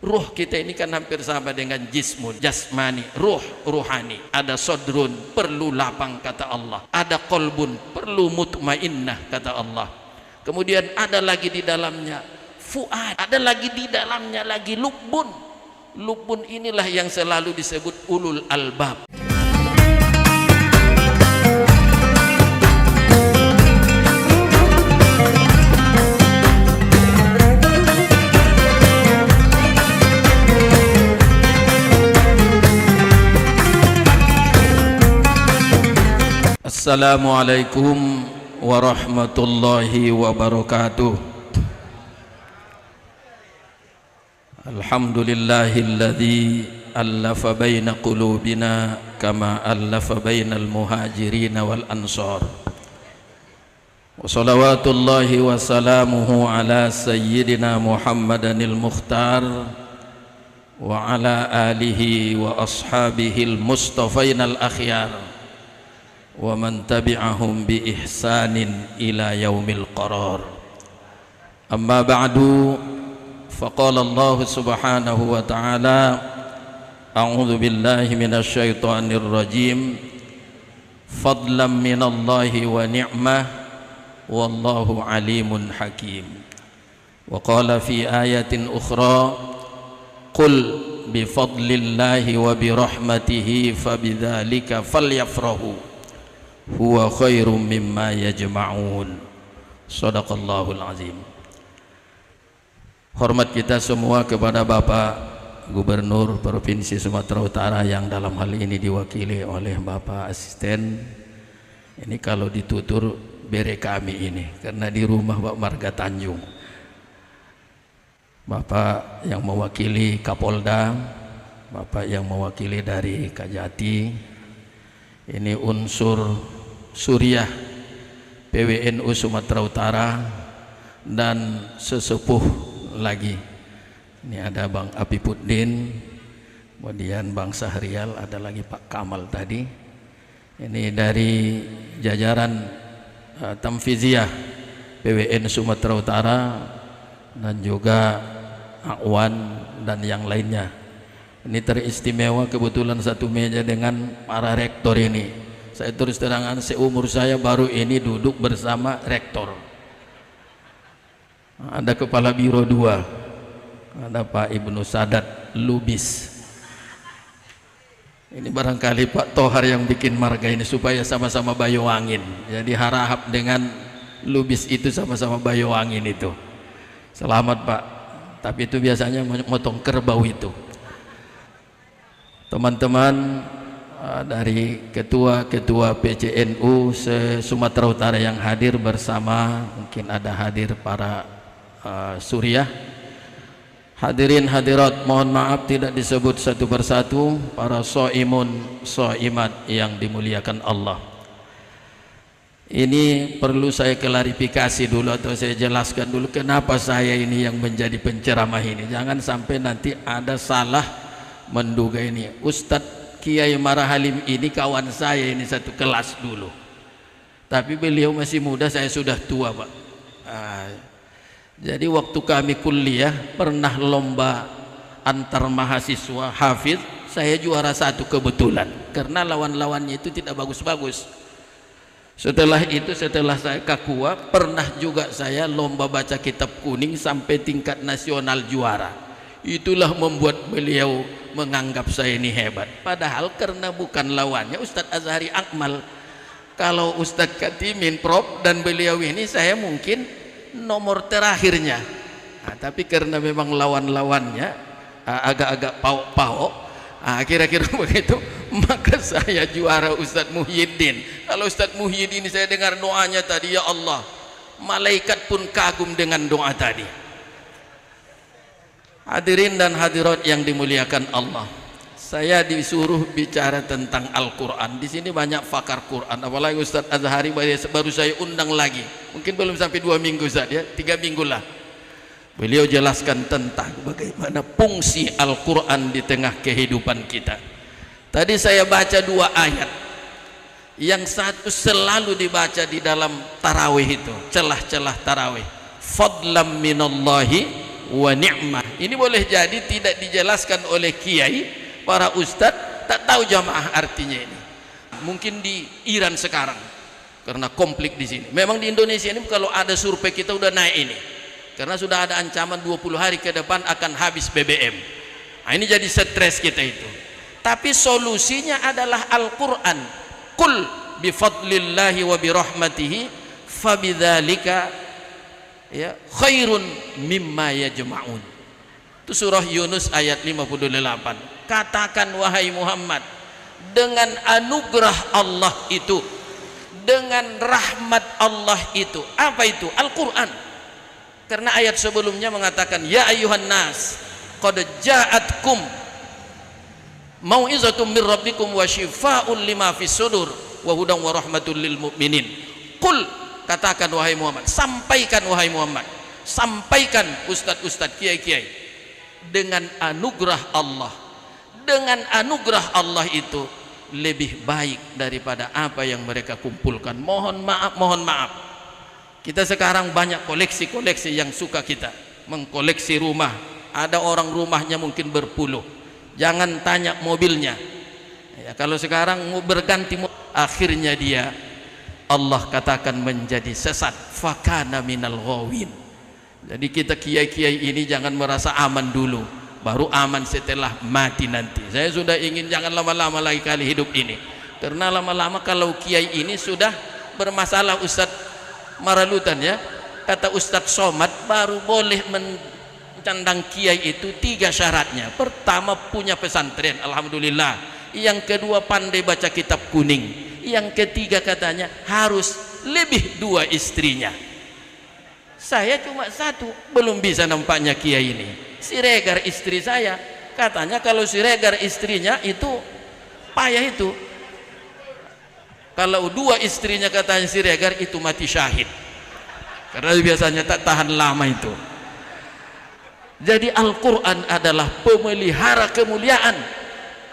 Ruh kita ini kan hampir sama dengan jismun, jasmani, ruh, ruhani. Ada sodrun, perlu lapang kata Allah. Ada kolbun, perlu mutmainnah kata Allah. Kemudian ada lagi di dalamnya fuad, ada lagi di dalamnya lagi lubun. Lubun inilah yang selalu disebut ulul albab. Assalamualaikum warahmatullahi wabarakatuh. Alhamdulillahilladzi allafa baina qulubina kama allafa bainal muhajirin wal ansar. Wa salawatullahi wa salamuhu ala sayyidina Muhammadanil Mukhtar wa ala alihi wa ashabihil mustafainal akhyar wa man tabi'ahum bi ihsanin ila yaumil qarar. Amma ba'du, faqala Allah subhanahu wa ta'ala, a'udzu billahi minasy syaithanir rajim, fadlan minallahi wa ni'mah wallahu alimun hakim. Wa qala fi ayatin ukhra, qul bi fadlillahi wa bi rahmatihi fabidzalika falyafrahu huwa khairum mimma yajma'un. Shadaqallahul azim. Hormat kita semua kepada Bapak Gubernur Provinsi Sumatera Utara yang dalam hal ini diwakili oleh Bapak Asisten. Ini kalau ditutur bere kami ini karena di rumah Pak Marga Tanjung. Bapak yang mewakili Kapolda, Bapak yang mewakili dari Kajati, ini unsur Suriah PWNU Sumatera Utara dan sesepuh lagi. Ini ada Bang Apipuddin, kemudian Bang Sahrial, ada lagi Pak Kamal tadi. Ini dari jajaran Tamfiziah PWN Sumatera Utara dan juga Akwan dan yang lainnya. Ini teristimewa kebetulan satu meja dengan para rektor ini. Saya terus terangkan seumur saya baru ini duduk bersama rektor. Ada kepala biro 2, ada Pak Ibnu Sadat Lubis. Ini barangkali Pak Tohar yang bikin marga ini supaya sama-sama bayo angin. Jadi harahap dengan Lubis itu sama-sama bayo angin itu. Selamat Pak. Tapi itu biasanya motong kerbau itu. Teman-teman dari ketua-ketua PCNU se-Sumatera Utara yang hadir bersama, mungkin ada hadir para Suriah, hadirin hadirat, mohon maaf tidak disebut satu persatu, para so'imun so'imat yang dimuliakan Allah. Ini perlu saya klarifikasi dulu atau saya jelaskan dulu kenapa saya ini yang menjadi penceramah ini. Jangan sampai nanti ada salah menduga ini. Ustadz Kiai Marahalim ini kawan saya ini satu kelas dulu, tapi beliau masih muda, saya sudah tua Pak. Jadi waktu kami kuliah pernah lomba antar mahasiswa hafidz, saya juara 1 kebetulan karena lawan-lawannya itu tidak bagus-bagus. Setelah itu, setelah saya kakua, pernah juga saya lomba baca kitab kuning sampai tingkat nasional juara. Itulah membuat beliau menganggap saya ini hebat, padahal karena bukan lawannya Ustadz Azhari Akmal. Kalau Ustadz Katimin Prof dan beliau ini saya mungkin nomor terakhirnya. Tapi karena memang lawan-lawannya agak-agak pauk-pauk, kira-kira begitu, maka saya juara Ustadz Muhyiddin. Kalau Ustadz Muhyiddin saya dengar doanya tadi, ya Allah, malaikat pun kagum dengan doa tadi. Hadirin dan hadirat yang dimuliakan Allah, saya disuruh bicara tentang Al-Quran. Di sini banyak pakar Quran, apalagi Ustadz Azhari baru saya undang lagi, mungkin belum sampai 2 minggu saja, 3 minggu lah. Beliau jelaskan tentang bagaimana fungsi Al-Quran di tengah kehidupan kita. Tadi saya baca 2 ayat, yang satu selalu dibaca di dalam tarawih itu, celah-celah tarawih, fadlam minallahi wa ni'mah. Ini boleh jadi tidak dijelaskan oleh kiai, para ustadz tak tahu jamaah artinya ini. Mungkin di Iran sekarang karena konflik di sini. Memang di Indonesia ini kalau ada survei kita udah naik ini. Karena sudah ada ancaman 20 hari ke depan akan habis BBM. Nah, ini jadi stres kita itu. Tapi solusinya adalah Al-Qur'an. Qul bifadlillahi wa birahmatihi fabidzalika ya khairun mimma yajma'un. Itu surah Yunus ayat 58. Katakan wahai Muhammad, dengan anugerah Allah itu, dengan rahmat Allah itu, apa itu? Al-Quran. Karena ayat sebelumnya mengatakan ya ayuhan nas qad ja'atkum mau'izatum mir rabbikum wa shifaa'un lima fis sudur wa hudan wa rahmatul lil mu'minin. Qul, katakan wahai Muhammad, sampaikan wahai Muhammad, sampaikan ustadz-ustadz, kiai-kiai, dengan anugerah Allah. Dengan anugerah Allah itu lebih baik daripada apa yang mereka kumpulkan. Mohon maaf. Kita sekarang banyak koleksi-koleksi yang suka kita mengkoleksi rumah. Ada orang rumahnya mungkin berpuluh. Jangan tanya mobilnya. Ya, kalau sekarang mau berganti akhirnya dia Allah katakan menjadi sesat. Fakana minal ghawin. Jadi kita kiai-kiai ini jangan merasa aman dulu, baru aman setelah mati nanti. Saya sudah ingin jangan lama-lama lagi kali hidup ini, karena lama-lama kalau kiai ini sudah bermasalah, Ustadz Maralutan ya, kata Ustadz Somad, baru boleh mencandang kiai itu 3 syaratnya. Pertama punya pesantren, alhamdulillah. Yang kedua pandai baca kitab kuning. Yang ketiga katanya harus lebih 2 istrinya. Saya cuma 1, belum bisa nampaknya kiai ini. Siregar istri saya, katanya kalau Siregar istrinya itu payah itu. Kalau 2 istrinya katanya Siregar itu mati syahid, karena biasanya tak tahan lama itu. Jadi Al-Quran adalah pemelihara kemuliaan.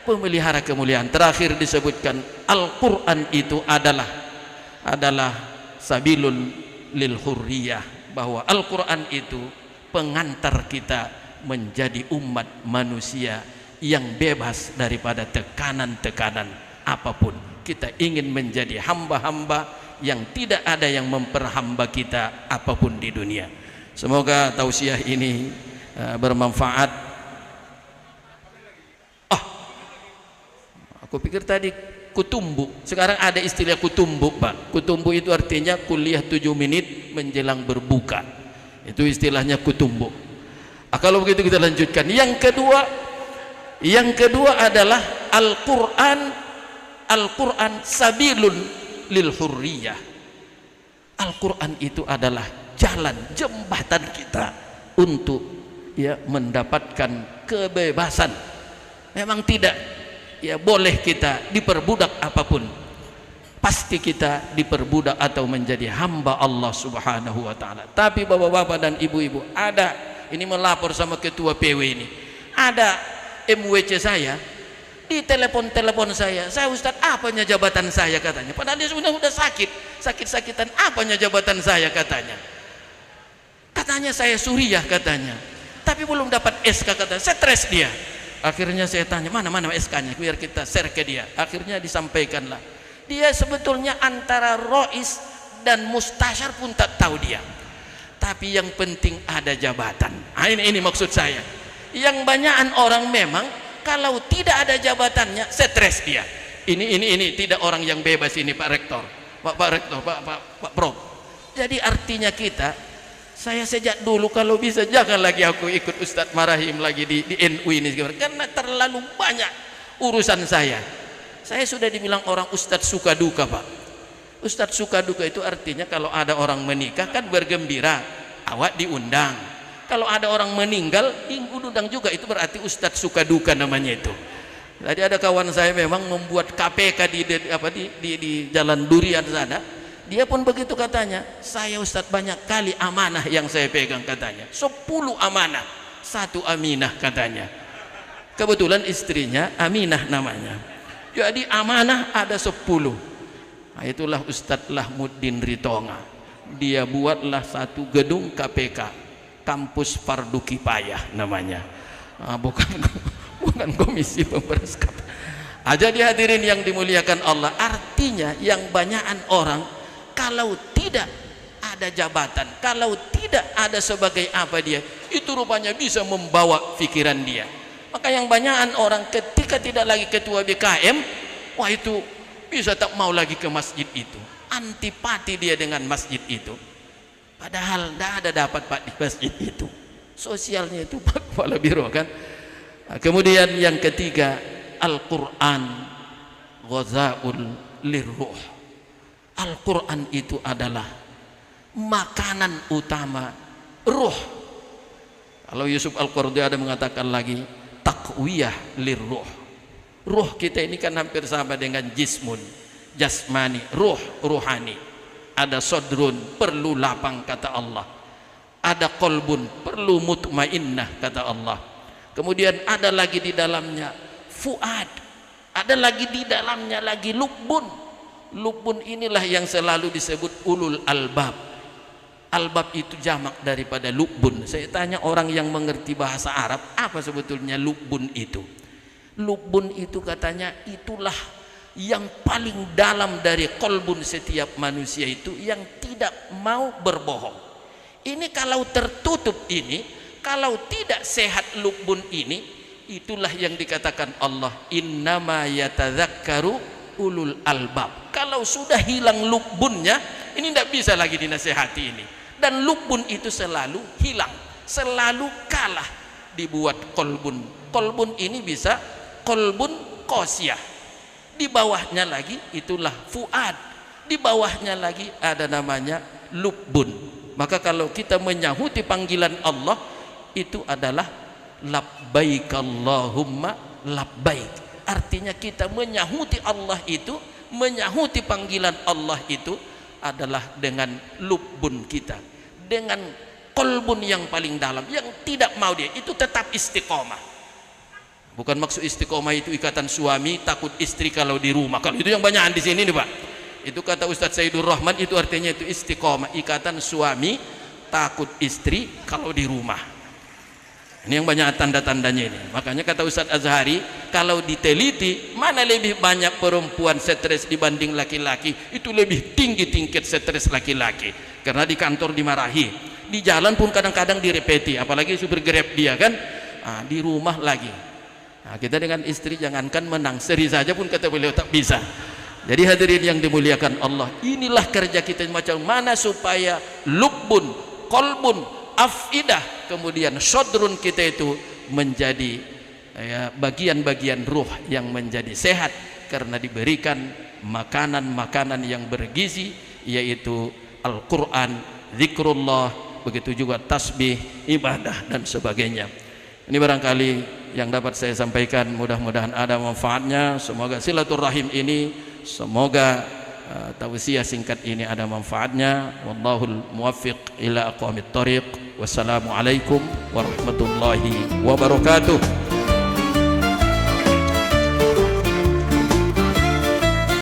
Pemelihara kemuliaan. Terakhir disebutkan Al-Quran itu adalah sabilun lil hurriyah, bahwa Al-Quran itu pengantar kita menjadi umat manusia yang bebas daripada tekanan-tekanan apapun. Kita ingin menjadi hamba-hamba yang tidak ada yang memperhamba kita apapun di dunia. Semoga tausiah ini bermanfaat. Aku pikir tadi kutumbu, sekarang ada istilah kutumbu, Pak. Kutumbu itu artinya kuliah 7 menit menjelang berbuka. Itu istilahnya kutumbu. Kalau begitu kita lanjutkan. Yang kedua adalah Al-Quran sabilun lil hurriyah. Al-Quran itu adalah jalan, jembatan kita untuk ya mendapatkan kebebasan. Memang tidak ya boleh kita diperbudak apapun. Pasti kita diperbudak atau menjadi hamba Allah Subhanahu wa taala. Tapi bapak-bapak dan ibu-ibu, ada ini melapor sama ketua PW ini. Ada MWC saya di telepon saya Ustadz, apanya jabatan saya katanya, padahal dia sudah sakit-sakitan, apanya jabatan saya katanya saya suriah katanya, tapi belum dapat SK katanya, stres dia. Akhirnya saya tanya mana SK-nya biar kita share ke dia. Akhirnya disampaikanlah, dia sebetulnya antara rois dan mustasyar pun tak tahu dia, tapi yang penting ada jabatan. Ini maksud saya. Yang banyakan orang memang kalau tidak ada jabatannya stres dia. Ini tidak orang yang bebas ini, Pak Rektor, Pak Rektor, Pak Prof. Jadi artinya saya sejak dulu kalau bisa jangan lagi aku ikut Ustadz Marahim lagi di NU ini, karena terlalu banyak urusan saya. Saya sudah dibilang orang Ustadz suka duka, Pak. Ustadz suka duka itu artinya kalau ada orang menikah kan bergembira, awak diundang. Kalau ada orang meninggal, undang juga, itu berarti Ustadz suka duka namanya itu. Tadi ada kawan saya memang membuat KPK di Jalan Durian sana. Dia pun begitu katanya. Saya Ustadz banyak kali amanah yang saya pegang katanya. 10 amanah, 1 Aminah katanya. Kebetulan istrinya Aminah namanya. Jadi amanah ada 10. Nah, itulah Ustadz Lahmuddin Ritonga. Dia buatlah 1 gedung KPK. kampus fardu kifayah namanya, bukan bukan komisi pemberantas kafir. Jadi hadirin yang dimuliakan Allah, artinya yang banyakan orang kalau tidak ada jabatan, kalau tidak ada sebagai apa dia, itu rupanya bisa membawa pikiran dia. Maka yang banyakan orang ketika tidak lagi ketua BKM, wah itu bisa tak mau lagi ke masjid itu, antipati dia dengan masjid itu, padahal tidak ada dapat Pak di masjid itu, sosialnya itu Pak kepala biro kan. Kemudian yang ketiga, Al-Quran ghazaul lirruh. Al-Quran itu adalah makanan utama ruh. Kalau Yusuf Al-Qaradawi ada mengatakan lagi taqwiyah lirruh. Ruh kita ini kan hampir sama dengan jismun, jasmani, ruh, ruhani. Ada sodrun, perlu lapang kata Allah. Ada kolbun, perlu mutmainnah kata Allah. Kemudian ada lagi di dalamnya fuad, ada lagi di dalamnya lagi lubun. Lubun inilah yang selalu disebut ulul albab. Albab itu jamak daripada lubun. Saya tanya orang yang mengerti bahasa Arab, apa sebetulnya lubun itu? Lubun itu katanya itulah yang paling dalam dari kolbun setiap manusia itu, yang tidak mau berbohong. Ini kalau tertutup ini, kalau tidak sehat lubun ini, itulah yang dikatakan Allah innama yatadzakkaru ulul albab. Kalau sudah hilang lubunnya, ini tidak bisa lagi dinasehati ini. Dan lubun itu selalu hilang, selalu kalah dibuat kolbun. Kolbun ini bisa kolbun qasiyah, di bawahnya lagi itulah fuad, di bawahnya lagi ada namanya lubun. Maka kalau kita menyahuti panggilan Allah, itu adalah labbaik Allahumma labbaik. Artinya kita menyahuti Allah itu, menyahuti panggilan Allah itu adalah dengan lubun kita, dengan kolbun yang paling dalam, yang tidak mau dia itu tetap istiqomah. Bukan maksud istiqomah itu ikatan suami takut istri kalau di rumah. Kalau itu yang banyakan di sini nih Pak, itu kata Ustadz Sayyidur Rahman, itu artinya itu istiqomah, ikatan suami takut istri kalau di rumah. Ini yang banyak tanda-tandanya ini. Makanya kata Ustadz Azhari, kalau diteliti mana lebih banyak perempuan stres dibanding laki-laki, itu lebih tinggi tingkat stres laki-laki. Karena di kantor dimarahi, di jalan pun kadang-kadang direpeti, apalagi supir Grab dia kan, di rumah lagi. Kita dengan istri jangankan menang, seri saja pun kata beliau tak bisa. Jadi hadirin yang dimuliakan Allah, inilah kerja kita macam mana supaya lubun, kolbun, afidah, kemudian sodrun kita itu menjadi bagian-bagian ruh yang menjadi sehat karena diberikan makanan-makanan yang bergizi, yaitu Al-Quran, zikrullah, begitu juga tasbih, ibadah dan sebagainya. Ini barangkali yang dapat saya sampaikan, mudah-mudahan ada manfaatnya. Semoga silaturahim ini, semoga tausiah singkat ini ada manfaatnya. Wallahul muwaffiq ila aqwamit thoriq. Wassalamualaikum warahmatullahi wabarakatuh.